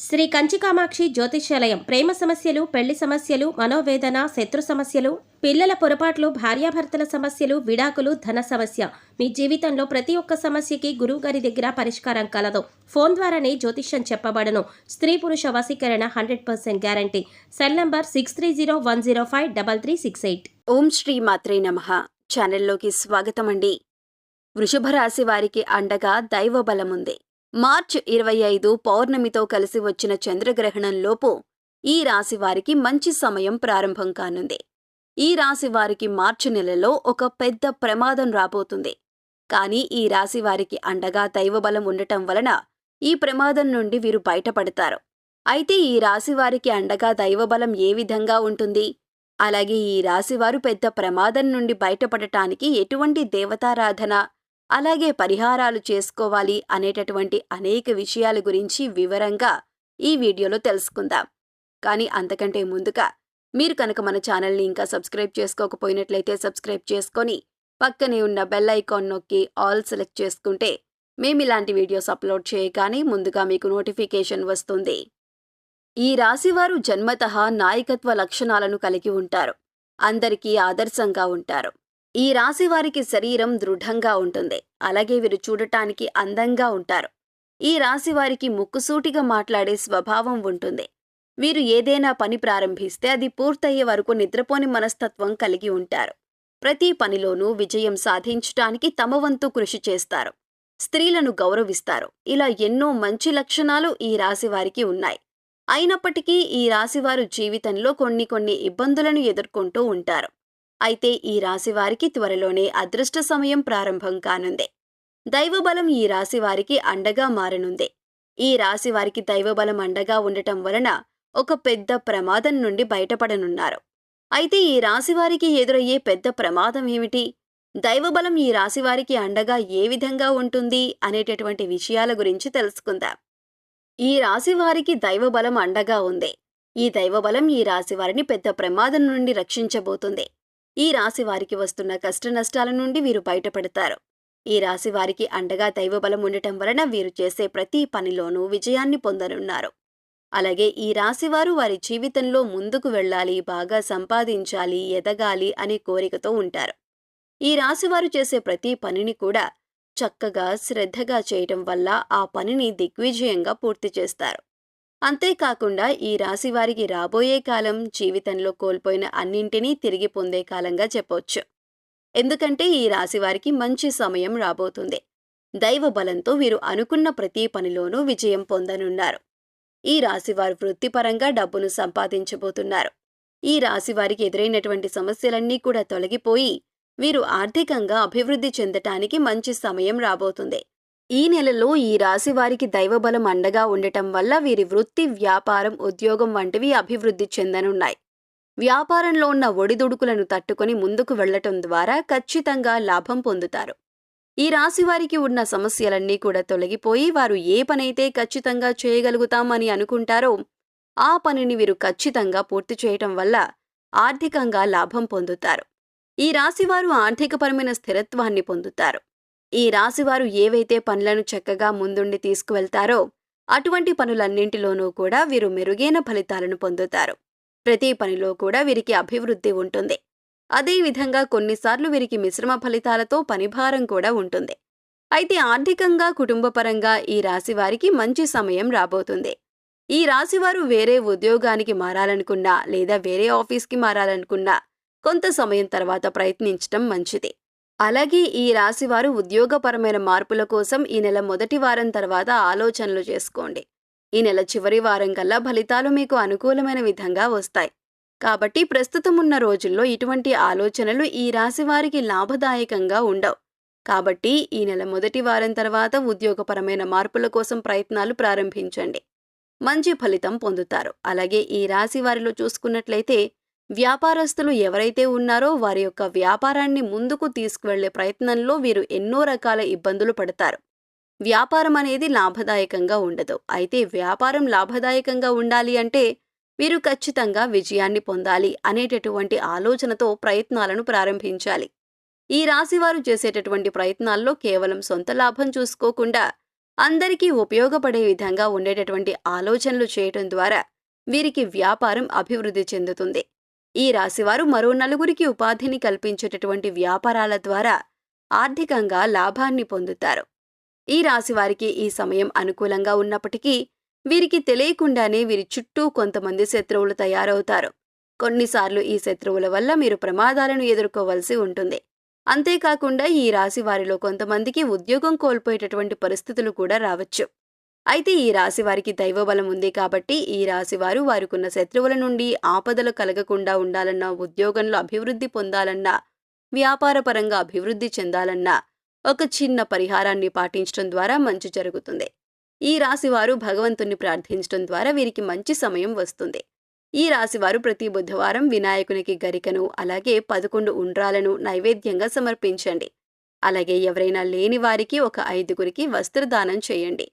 శ్రీ కంచికామాక్షి జ్యోతిష్యాలయం ప్రేమ సమస్యలు, పెళ్లి సమస్యలు, మనోవేదన, శత్రు సమస్యలు, పిల్లల పొరపాట్లు, భార్యాభర్తల సమస్యలు, విడాకులు, ధన సమస్య. మీ జీవితంలో ప్రతి ఒక్క సమస్యకి గురువుగారి దగ్గర పరిష్కారం కలదు. ఫోన్ ద్వారానే జ్యోతిష్యం చెప్పబడను. స్త్రీ పురుష వశీకరణ 100% గ్యారంటీ. Cell number 6301053368. ఓం శ్రీ మాత్రే నమః. ఛానల్లోకి స్వాగతం అండి. వృషభ రాశి వారికి అండగా దైవ బలముంది. మార్చి 25 పౌర్ణమితో కలిసి వచ్చిన చంద్రగ్రహణంలోపు ఈ రాశి వారికి మంచి సమయం ప్రారంభం కానుంది. ఈ రాశి వారికి మార్చి నెలలో ఒక పెద్ద ప్రమాదం రాబోతుంది. కానీ ఈ రాశి వారికి అండగా దైవబలం ఉండటం వలన ఈ ప్రమాదం నుండి వీరు బయటపడతారు. అయితే ఈ రాశి వారికి అండగా దైవబలం ఏ విధంగా ఉంటుంది? అలాగే ఈ రాశివారు పెద్ద ప్రమాదం నుండి బయటపడటానికి ఎటువంటి దేవతారాధన, అలాగే పరిహారాలు చేసుకోవాలి అనేటటువంటి అనేక విషయాల గురించి వివరంగా ఈ వీడియోలో తెలుసుకుందాం. కానీ అంతకంటే ముందుగా మీరు కనుక మన ఛానల్ని ఇంకా సబ్స్క్రైబ్ చేసుకోకపోయినట్లయితే సబ్స్క్రైబ్ చేసుకొని పక్కనే ఉన్న బెల్ ఐకాన్ నొక్కి ఆల్ సెలెక్ట్ చేసుకుంటే మేమిలాంటి వీడియోస్ అప్లోడ్ చేయగానే ముందుగా మీకు నోటిఫికేషన్ వస్తుంది. ఈ రాశివారు జన్మతః నాయకత్వ లక్షణాలను కలిగి ఉంటారు. అందరికీ ఆదర్శంగా ఉంటారు. ఈ రాశివారికి శరీరం దృఢంగా ఉంటుంది. అలాగే వీరు చూడటానికి అందంగా ఉంటారు. ఈ రాశివారికి ముక్కుసూటిగా మాట్లాడే స్వభావం ఉంటుంది. వీరు ఏదైనా పని ప్రారంభిస్తే అది పూర్తయ్యే వరకు నిద్రపోని మనస్తత్వం కలిగి ఉంటారు. ప్రతి పనిలోనూ విజయం సాధించటానికి తమ వంతు కృషి చేస్తారు. స్త్రీలను గౌరవిస్తారు. ఇలా ఎన్నో మంచి లక్షణాలు ఈ రాశివారికి ఉన్నాయి. అయినప్పటికీ ఈ రాశివారు జీవితంలో కొన్ని ఇబ్బందులను ఎదుర్కొంటూ ఉంటారు. అయితే ఈ రాశివారికి త్వరలోనే అదృష్ట సమయం ప్రారంభం కానుంది. దైవబలం ఈ రాశివారికి అండగా మారనుంది. ఈ రాశివారికి దైవబలం అండగా ఉండటం వలన ఒక పెద్ద ప్రమాదం నుండి బయటపడనున్నారు. అయితే ఈ రాశివారికి ఎదురయ్యే పెద్ద ప్రమాదం ఏమిటి? దైవబలం ఈ రాశివారికి అండగా ఏ విధంగా ఉంటుంది అనేటటువంటి విషయాల గురించి తెలుసుకుందాం. ఈ రాశివారికి దైవబలం అండగా ఉంది. ఈ దైవబలం ఈ రాశివారిని పెద్ద ప్రమాదం నుండి రక్షించబోతుంది. ఈ రాశివారికి వస్తున్న కష్టనష్టాల నుండి వీరు బయటపడతారు. ఈ రాశివారికి అండగా దైవబలం ఉండటం వలన వీరు చేసే ప్రతి పనిలోనూ విజయాన్ని పొందనున్నారు. అలాగే ఈ రాశివారు వారి జీవితంలో ముందుకు వెళ్ళాలి, బాగా సంపాదించాలి, ఎదగాలి అనే కోరికతో ఉంటారు. ఈ రాశివారు చేసే ప్రతి పనిని కూడా చక్కగా శ్రద్ధగా చేయటం వల్ల ఆ పనిని దిగ్విజయంగా పూర్తి చేస్తారు. అంతేకాకుండా ఈ రాశివారికి రాబోయే కాలం జీవితంలో కోల్పోయిన అన్నింటినీ తిరిగి పొందే కాలంగా చెప్పొచ్చు. ఎందుకంటే ఈ రాశివారికి మంచి సమయం రాబోతుంది. దైవ బలంతో వీరు అనుకున్న ప్రతి పనిలోనూ విజయం పొందనున్నారు. ఈ రాశివారు వృత్తిపరంగా డబ్బును సంపాదించబోతున్నారు. ఈ రాశివారికి ఎదురైనటువంటి సమస్యలన్నీ కూడా తొలగిపోయి వీరు ఆర్థికంగా అభివృద్ధి చెందటానికి మంచి సమయం రాబోతుంది. ఈ నెలలో ఈ రాశివారికి దైవబలం అండగా ఉండటం వల్ల వీరి వృత్తి, వ్యాపారం, ఉద్యోగం వంటివి అభివృద్ధి చెందనున్నాయి. వ్యాపారంలో ఉన్న ఒడిదుడుకులను తట్టుకొని ముందుకు వెళ్లటం ద్వారా ఖచ్చితంగా లాభం పొందుతారు. ఈ రాశివారికి ఉన్న సమస్యలన్నీ కూడా తొలగిపోయి వారు ఏ పనైతే ఖచ్చితంగా చేయగలుగుతామని అనుకుంటారో ఆ పనిని వీరు ఖచ్చితంగా పూర్తి చేయటం వల్ల ఆర్థికంగా లాభం పొందుతారు. ఈ రాశివారు ఆర్థికపరమైన స్థిరత్వాన్ని పొందుతారు. ఈ రాశివారు ఏవైతే పనులను చక్కగా ముందుండి తీసుకువెళ్తారో అటువంటి పనులన్నింటిలోనూ కూడా వీరు మెరుగైన ఫలితాలను పొందుతారు. ప్రతి పనిలో కూడా వీరికి అభివృద్ధి ఉంటుంది. అదేవిధంగా కొన్నిసార్లు వీరికి మిశ్రమ ఫలితాలతో పనిభారం కూడా ఉంటుంది. అయితే ఆర్థికంగా, కుటుంబపరంగా ఈ రాశివారికి మంచి సమయం రాబోతుంది. ఈ రాశివారు వేరే ఉద్యోగానికి మారాలనుకున్నా లేదా వేరే ఆఫీస్కి మారాలనుకున్నా కొంత సమయం తర్వాత ప్రయత్నించటం మంచిది. అలాగే ఈ రాశివారు ఉద్యోగపరమైన మార్పుల కోసం ఈ నెల మొదటి వారం తర్వాత ఆలోచనలు చేసుకోండి. ఈ నెల చివరి వారం కల్లా ఫలితాలు మీకు అనుకూలమైన విధంగా వస్తాయి. కాబట్టి ప్రస్తుతం ఉన్న రోజుల్లో ఇటువంటి ఆలోచనలు ఈ రాశివారికి లాభదాయకంగా ఉండవు. కాబట్టి ఈ నెల మొదటి వారం తర్వాత ఉద్యోగపరమైన మార్పుల కోసం ప్రయత్నాలు ప్రారంభించండి. మంచి ఫలితం పొందుతారు. అలాగే ఈ రాశివారిలో చూసుకున్నట్లయితే వ్యాపారస్తులు ఎవరైతే ఉన్నారో వారి యొక్క వ్యాపారాన్ని ముందుకు తీసుకువెళ్లే ప్రయత్నంలో వీరు ఎన్నో రకాల ఇబ్బందులు పడతారు. వ్యాపారం అనేది లాభదాయకంగా ఉండదు. అయితే వ్యాపారం లాభదాయకంగా ఉండాలి అంటే వీరు ఖచ్చితంగా విజయాన్ని పొందాలి అనేటటువంటి ఆలోచనతో ప్రయత్నాలను ప్రారంభించాలి. ఈ రాశివారు చేసేటటువంటి ప్రయత్నాల్లో కేవలం సొంత లాభం చూసుకోకుండా అందరికీ ఉపయోగపడే విధంగా ఉండేటటువంటి ఆలోచనలు చేయటం ద్వారా వీరికి వ్యాపారం అభివృద్ధి చెందుతుంది. ఈ రాశివారు మరో నలుగురికి ఉపాధిని కల్పించేటటువంటి వ్యాపారాల ద్వారా ఆర్థికంగా లాభాన్ని పొందుతారు. ఈ రాశివారికి ఈ సమయం అనుకూలంగా ఉన్నప్పటికీ వీరికి తెలియకుండానే వీరి చుట్టూ కొంతమంది శత్రువులు తయారవుతారు. కొన్నిసార్లు ఈ శత్రువుల వల్ల మీరు ప్రమాదాలను ఎదుర్కోవలసి ఉంటుంది. అంతేకాకుండా ఈ రాశి వారిలో కొంతమందికి ఉద్యోగం కోల్పోయేటటువంటి పరిస్థితులు కూడా రావచ్చు. అయితే ఈ రాశి వారికి దైవబలం ఉంది కాబట్టి ఈ రాశివారు వారికున్న శత్రువుల నుండి ఆపదలు కలగకుండా ఉండాలన్నా, ఉద్యోగంలో అభివృద్ధి పొందాలన్నా, వ్యాపారపరంగా అభివృద్ధి చెందాలన్నా ఒక చిన్న పరిహారాన్ని పాటించడం ద్వారా మంచి జరుగుతుంది. ఈ రాశివారు భగవంతుణ్ణి ప్రార్థించడం ద్వారా వీరికి మంచి సమయం వస్తుంది. ఈ రాశివారు ప్రతి బుధవారం వినాయకునికి గరికను అలాగే 11 ఉండ్రాలను నైవేద్యంగా సమర్పించండి. అలాగే ఎవరైనా లేని వారికి ఒక 5గురికి వస్త్రదానం చేయండి.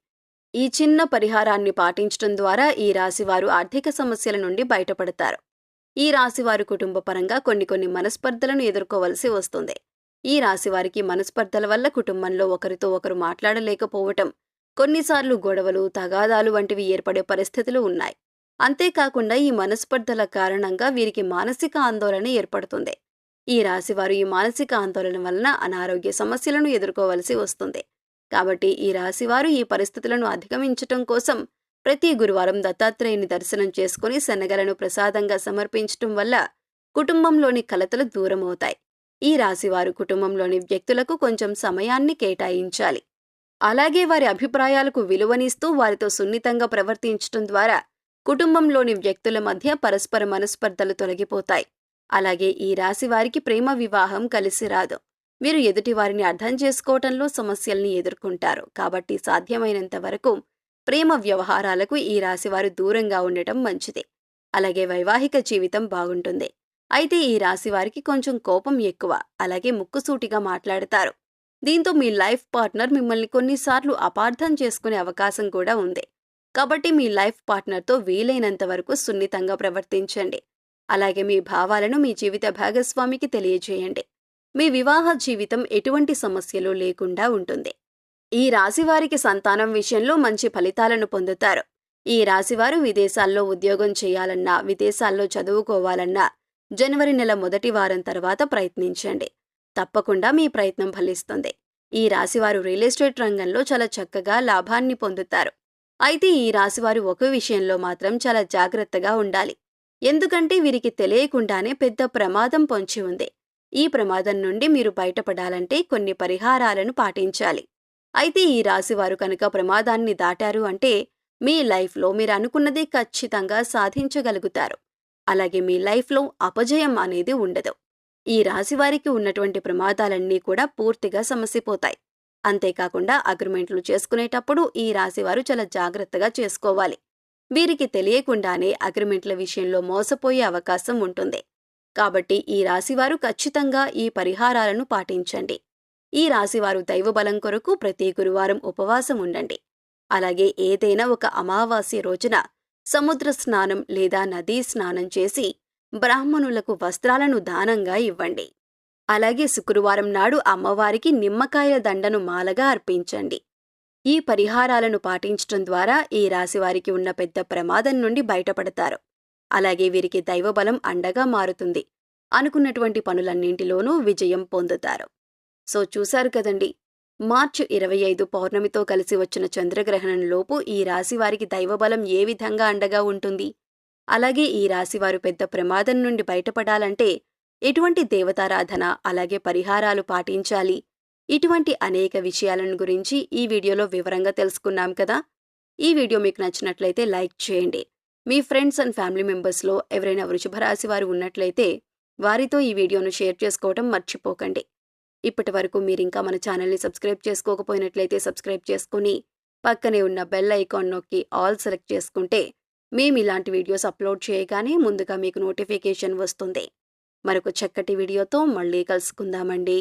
ఈ చిన్న పరిహారాన్ని పాటించడం ద్వారా ఈ రాశివారు ఆర్థిక సమస్యల నుండి బయటపడతారు. ఈ రాశివారు కుటుంబ పరంగా కొన్ని మనస్పర్ధలను ఎదుర్కోవలసి వస్తుంది. ఈ రాశివారికి మనస్పర్ధల వల్ల కుటుంబంలో ఒకరితో ఒకరు మాట్లాడలేకపోవటం, కొన్నిసార్లు గొడవలు, తగాదాలు వంటివి ఏర్పడే పరిస్థితులు ఉన్నాయి. అంతేకాకుండా ఈ మనస్పర్ధల కారణంగా వీరికి మానసిక ఆందోళన ఏర్పడుతుంది. ఈ రాశివారు ఈ మానసిక ఆందోళన వలన అనారోగ్య సమస్యలను ఎదుర్కోవలసి వస్తుంది. కాబట్టి ఈ రాశివారు ఈ పరిస్థితులను అధిగమించటం కోసం ప్రతి గురువారం దత్తాత్రేయుని దర్శనం చేసుకుని శనగలను ప్రసాదంగా సమర్పించటం వల్ల కుటుంబంలోని కలతలు దూరమవుతాయి. ఈ రాశివారు కుటుంబంలోని వ్యక్తులకు కొంచెం సమయాన్ని కేటాయించాలి. అలాగే వారి అభిప్రాయాలకు విలువనిస్తూ వారితో సున్నితంగా ప్రవర్తించటం ద్వారా కుటుంబంలోని వ్యక్తుల మధ్య పరస్పర మనస్పర్ధలు తొలగిపోతాయి. అలాగే ఈ రాశి వారికి ప్రేమ వివాహం కలిసి రాదు. వీరు ఎదుటి వారిని అర్థం చేసుకోవటంలో సమస్యల్ని ఎదుర్కొంటారు. కాబట్టి సాధ్యమైనంత వరకు ప్రేమ వ్యవహారాలకు ఈ రాశివారు దూరంగా ఉండటం మంచిది. అలాగే వైవాహిక జీవితం బాగుంటుంది. అయితే ఈ రాశివారికి కొంచెం కోపం ఎక్కువ, అలాగే ముక్కుసూటిగా మాట్లాడతారు. దీంతో మీ లైఫ్ పార్ట్నర్ మిమ్మల్ని కొన్నిసార్లు అపార్థం చేసుకునే అవకాశం కూడా ఉంది. కాబట్టి మీ లైఫ్ పార్ట్నర్తో వీలైనంత వరకు సున్నితంగా ప్రవర్తించండి. అలాగే మీ భావాలను మీ జీవిత భాగస్వామికి తెలియజేయండి. మీ వివాహ జీవితం ఎటువంటి సమస్యలు లేకుండా ఉంటుంది. ఈ రాశివారికి సంతానం విషయంలో మంచి ఫలితాలను పొందుతారు. ఈ రాశివారు విదేశాల్లో ఉద్యోగం చేయాలన్నా, విదేశాల్లో చదువుకోవాలన్నా జనవరి నెల మొదటి వారం తర్వాత ప్రయత్నించండి. తప్పకుండా మీ ప్రయత్నం ఫలిస్తుంది. ఈ రాశివారు రియల్ ఎస్టేట్ రంగంలో చాలా చక్కగా లాభాన్ని పొందుతారు. అయితే ఈ రాశివారు ఒక విషయంలో మాత్రం చాలా జాగ్రత్తగా ఉండాలి. ఎందుకంటే వీరికి తెలియకుండానే పెద్ద ప్రమాదం పొంచి ఉంది. ఈ ప్రమాదం నుండి మీరు బయటపడాలంటే కొన్ని పరిహారాలను పాటించాలి. అయితే ఈ రాశివారు కనుక ప్రమాదాన్ని దాటారు అంటే మీ లైఫ్లో మీరు అనుకున్నది ఖచ్చితంగా సాధించగలుగుతారు. అలాగే మీ లైఫ్లో అపజయం అనేది ఉండదు. ఈ రాశివారికి ఉన్నటువంటి ప్రమాదాలన్నీ కూడా పూర్తిగా సమసిపోతాయి. అంతేకాకుండా అగ్రిమెంట్లు చేసుకునేటప్పుడు ఈ రాశివారు చాలా జాగ్రత్తగా చేసుకోవాలి. వీరికి తెలియకుండానే అగ్రిమెంట్ల విషయంలో మోసపోయే అవకాశం ఉంటుంది. కాబట్టి ఈ రాశివారు ఖచ్చితంగా ఈ పరిహారాలను పాటించండి. ఈ రాశివారు దైవబలం కొరకు ప్రతి గురువారం ఉపవాసం ఉండండి. అలాగే ఏదైనా ఒక అమావాస్య రోజున సముద్ర స్నానం లేదా నదీ స్నానం చేసి బ్రాహ్మణులకు వస్త్రాలను దానంగా ఇవ్వండి. అలాగే శుక్రవారం నాడు అమ్మవారికి నిమ్మకాయల దండను మాలగా అర్పించండి. ఈ పరిహారాలను పాటించడం ద్వారా ఈ రాశివారికి ఉన్న పెద్ద ప్రమాదం నుండి బయటపడతారు. అలాగే వీరికి దైవబలం అండగా మారుతుంది. అనుకున్నటువంటి పనులన్నింటిలోనూ విజయం పొందుతారు. సో చూశారు కదండి, మార్చి 25 పౌర్ణమితో కలిసి వచ్చిన చంద్రగ్రహణంలోపు ఈ రాశివారికి దైవబలం ఏ విధంగా అండగా ఉంటుంది. అలాగే ఈ రాశివారు పెద్ద ప్రమాదం నుండి బయటపడాలంటే ఎటువంటి దేవతారాధన అలాగే పరిహారాలు పాటించాలి, ఇటువంటి అనేక విషయాలను గురించి ఈ వీడియోలో వివరంగా తెలుసుకున్నాం కదా. ఈ వీడియో మీకు నచ్చినట్లయితే లైక్ చేయండి. మీ ఫ్రెండ్స్ అండ్ ఫ్యామిలీ మెంబర్స్లో ఎవరైనా వృషభ రాశి వారు ఉన్నట్లయితే వారితో ఈ వీడియోను షేర్ చేసుకోవడం మర్చిపోకండి. ఇప్పటి వరకు మీరింకా మన ఛానల్ని సబ్స్క్రైబ్ చేసుకోకపోయినట్లయితే సబ్స్క్రైబ్ చేసుకుని పక్కనే ఉన్న బెల్ ఐకాన్ నొక్కి ఆల్ సెలెక్ట్ చేసుకుంటే మేము ఇలాంటి వీడియోస్ అప్లోడ్ చేయగానే ముందుగా మీకు నోటిఫికేషన్ వస్తుంది. మరొక చక్కటి వీడియోతో మళ్ళీ కలుసుకుందామండి.